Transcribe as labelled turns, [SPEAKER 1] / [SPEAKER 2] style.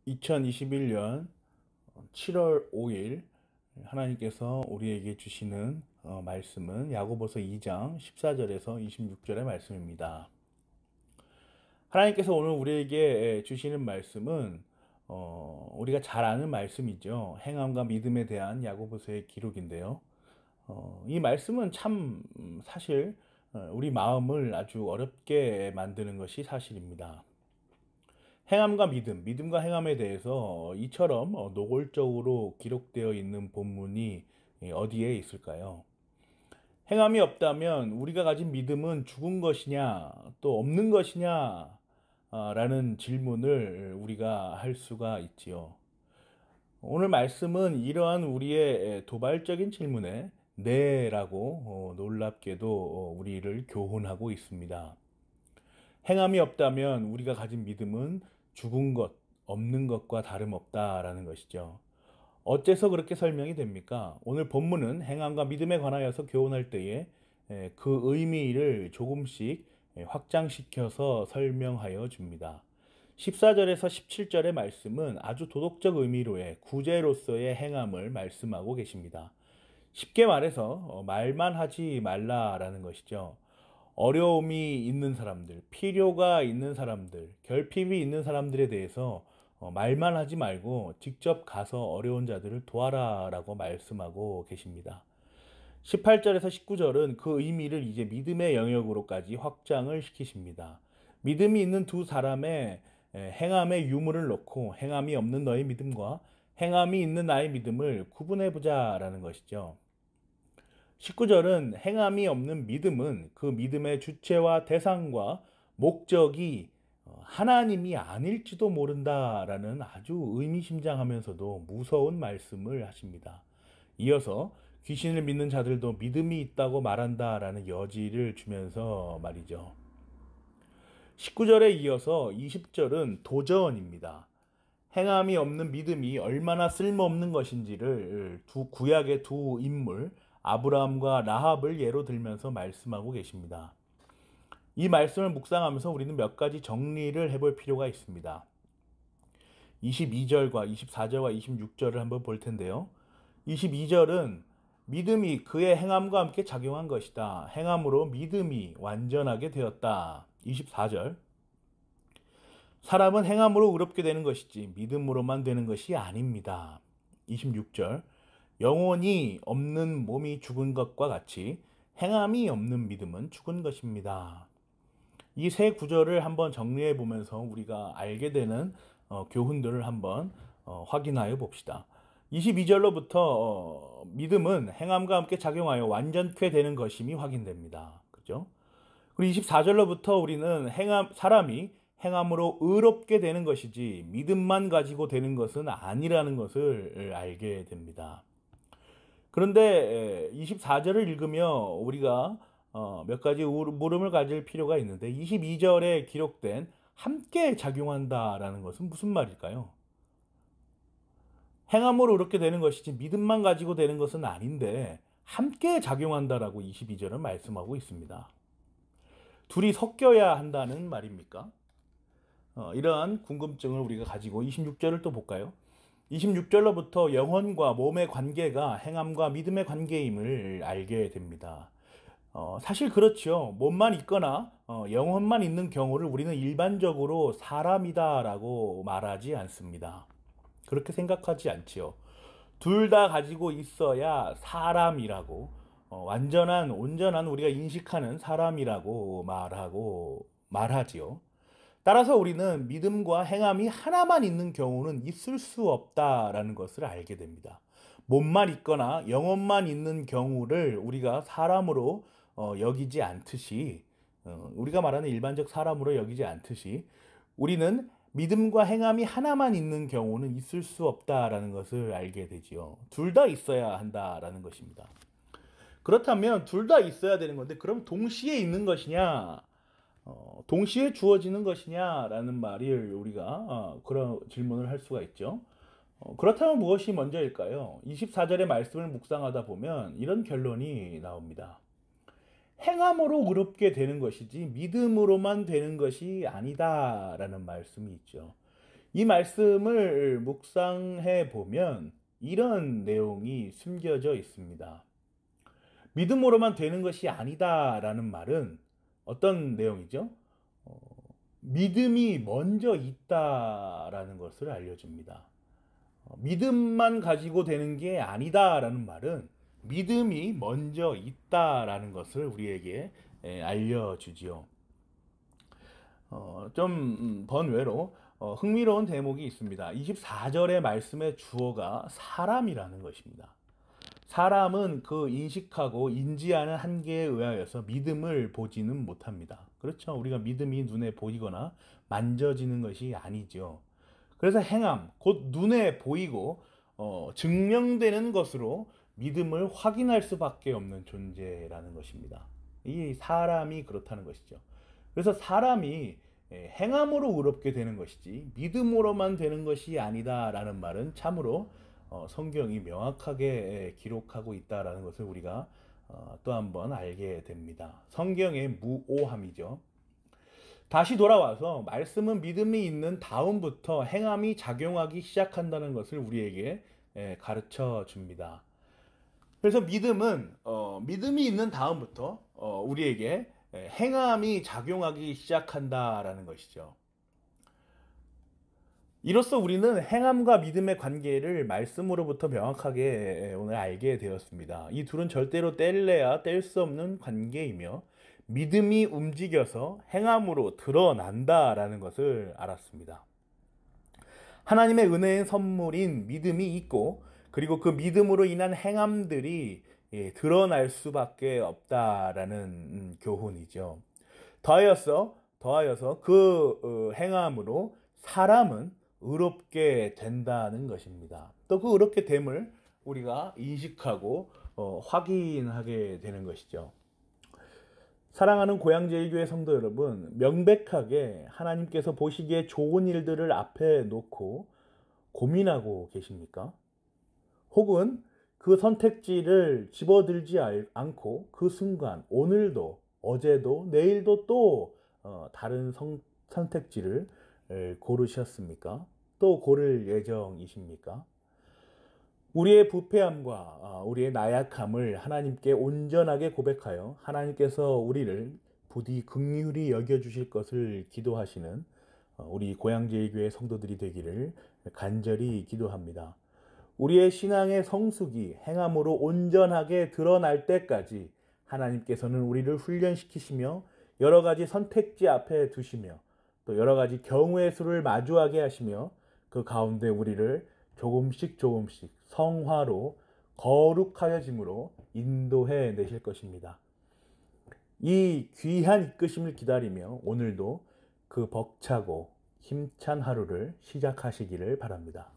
[SPEAKER 1] 2021년 7월 5일 하나님께서 우리에게 주시는 말씀은 야고보서 2장 14절에서 26절의 말씀입니다. 하나님께서 오늘 우리에게 주시는 말씀은 우리가 잘 아는 말씀이죠. 행함과 믿음에 대한 야고보서의 기록인데요. 이 말씀은 참 사실 우리 마음을 아주 어렵게 만드는 것이 사실입니다. 행함과 믿음, 믿음과 행함에 대해서 이처럼 노골적으로 기록되어 있는 본문이 어디에 있을까요? 행함이 없다면 우리가 가진 믿음은 죽은 것이냐, 또 없는 것이냐, 라는 질문을 우리가 할 수가 있지요. 오늘 말씀은 이러한 우리의 도발적인 질문에 네라고 놀랍게도 우리를 교훈하고 있습니다. 행함이 없다면 우리가 가진 믿음은 죽은 것, 없는 것과 다름없다라는 것이죠. 어째서 그렇게 설명이 됩니까? 오늘 본문은 행함과 믿음에 관하여서 교훈할 때에 그 의미를 조금씩 확장시켜서 설명하여 줍니다. 14절에서 17절의 말씀은 아주 도덕적 의미로의 구제로서의 행함을 말씀하고 계십니다. 쉽게 말해서 말만 하지 말라라는 것이죠. 어려움이 있는 사람들, 필요가 있는 사람들, 결핍이 있는 사람들에 대해서 말만 하지 말고 직접 가서 어려운 자들을 도와라 라고 말씀하고 계십니다. 18절에서 19절은 그 의미를 이제 믿음의 영역으로까지 확장을 시키십니다. 믿음이 있는 두 사람의 행함의 유무를 놓고 행함이 없는 너의 믿음과 행함이 있는 나의 믿음을 구분해보자 라는 것이죠. 19절은 행함이 없는 믿음은 그 믿음의 주체와 대상과 목적이 하나님이 아닐지도 모른다라는 아주 의미심장하면서도 무서운 말씀을 하십니다. 이어서 귀신을 믿는 자들도 믿음이 있다고 말한다라는 여지를 주면서 말이죠. 19절에 이어서 20절은 도전입니다. 행함이 없는 믿음이 얼마나 쓸모없는 것인지를 구약의 두 인물 아브라함과 라합을 예로 들면서 말씀하고 계십니다. 이 말씀을 묵상하면서 우리는 몇 가지 정리를 해볼 필요가 있습니다. 22절과 24절과 26절을 한번 볼 텐데요. 22절은 믿음이 그의 행함과 함께 작용한 것이다. 행함으로 믿음이 완전하게 되었다. 24절 사람은 행함으로 의롭게 되는 것이지 믿음으로만 되는 것이 아닙니다. 26절 영혼이 없는 몸이 죽은 것과 같이 행함이 없는 믿음은 죽은 것입니다. 이 세 구절을 한번 정리해 보면서 우리가 알게 되는 교훈들을 한번 확인하여 봅시다. 22절로부터 믿음은 행함과 함께 작용하여 완전케 되는 것임이 확인됩니다. 그죠? 그리고 24절로부터 우리는 사람이 행함으로 의롭게 되는 것이지 믿음만 가지고 되는 것은 아니라는 것을 알게 됩니다. 그런데 24절을 읽으며 우리가 몇 가지 물음을 가질 필요가 있는데 22절에 기록된 함께 작용한다라는 것은 무슨 말일까요? 행함으로 이렇게 되는 것이지 믿음만 가지고 되는 것은 아닌데 함께 작용한다라고 22절은 말씀하고 있습니다. 둘이 섞여야 한다는 말입니까? 이러한 궁금증을 우리가 가지고 26절을 또 볼까요? 26절로부터 영혼과 몸의 관계가 행함과 믿음의 관계임을 알게 됩니다. 사실 그렇죠. 몸만 있거나 영혼만 있는 경우를 우리는 일반적으로 사람이다라고 말하지 않습니다. 그렇게 생각하지 않지요. 둘 다 가지고 있어야 사람이라고 완전한 온전한 우리가 인식하는 사람이라고 말하지요. 따라서 우리는 믿음과 행함이 하나만 있는 경우는 있을 수 없다라는 것을 알게 됩니다. 몸만 있거나 영혼만 있는 경우를 우리가 사람으로 여기지 않듯이 우리가 말하는 일반적 사람으로 여기지 않듯이 우리는 믿음과 행함이 하나만 있는 경우는 있을 수 없다라는 것을 알게 되지요. 둘 다 있어야 한다라는 것입니다. 그렇다면 둘 다 있어야 되는 건데 그럼 동시에 있는 것이냐? 동시에 주어지는 것이냐라는 말을 우리가 그런 질문을 할 수가 있죠. 그렇다면 무엇이 먼저일까요? 24절의 말씀을 묵상하다 보면 이런 결론이 나옵니다. 행함으로 의롭게 되는 것이지 믿음으로만 되는 것이 아니다라는 말씀이 있죠. 이 말씀을 묵상해 보면 이런 내용이 숨겨져 있습니다. 믿음으로만 되는 것이 아니다라는 말은 어떤 내용이죠? 어, 믿음이 먼저 있다라는 것을 알려줍니다. 믿음만 가지고 되는 게 아니다라는 말은 믿음이 먼저 있다라는 것을 우리에게 알려주지요. 좀 번외로 흥미로운 대목이 있습니다. 24절의 말씀의 주어가 사람이라는 것입니다. 사람은 그 인식하고 인지하는 한계에 의하여서 믿음을 보지는 못합니다. 그렇죠. 우리가 믿음이 눈에 보이거나 만져지는 것이 아니죠. 그래서 행함, 곧 눈에 보이고 증명되는 것으로 믿음을 확인할 수밖에 없는 존재라는 것입니다. 이 사람이 그렇다는 것이죠. 그래서 사람이 행함으로 의롭게 되는 것이지 믿음으로만 되는 것이 아니다라는 말은 참으로 성경이 명확하게 기록하고 있다라는 것을 우리가 또 한번 알게 됩니다. 성경의 무오함이죠. 다시 돌아와서 말씀은 믿음이 있는 다음부터 행함이 작용하기 시작한다는 것을 우리에게 가르쳐 줍니다. 그래서 믿음은 믿음이 있는 다음부터 우리에게 행함이 작용하기 시작한다라는 것이죠. 이로써 우리는 행함과 믿음의 관계를 말씀으로부터 명확하게 오늘 알게 되었습니다. 이 둘은 절대로 뗄래야 뗄 수 없는 관계이며 믿음이 움직여서 행함으로 드러난다라는 것을 알았습니다. 하나님의 은혜의 선물인 믿음이 있고 그리고 그 믿음으로 인한 행함들이 드러날 수밖에 없다라는 교훈이죠. 더하여서 그 행함으로 사람은 의롭게 된다는 것입니다. 또 그 의롭게 됨을 우리가 인식하고 확인하게 되는 것이죠. 사랑하는 고향제일교회 성도 여러분, 명백하게 하나님께서 보시기에 좋은 일들을 앞에 놓고 고민하고 계십니까? 혹은 그 선택지를 집어들지 않고 그 순간 오늘도 어제도 내일도 또 다른 선택지를 고르셨습니까? 또 고를 예정이십니까? 우리의 부패함과 우리의 나약함을 하나님께 온전하게 고백하여 하나님께서 우리를 부디 긍휼히 여겨주실 것을 기도하시는 우리 고향제일교회 성도들이 되기를 간절히 기도합니다. 우리의 신앙의 성숙이 행함으로 온전하게 드러날 때까지 하나님께서는 우리를 훈련시키시며 여러 가지 선택지 앞에 두시며 또 여러 가지 경우의 수를 마주하게 하시며 그 가운데 우리를 조금씩 성화로 거룩하여짐으로 인도해 내실 것입니다. 이 귀한 이끄심을 기다리며 오늘도 그 벅차고 힘찬 하루를 시작하시기를 바랍니다.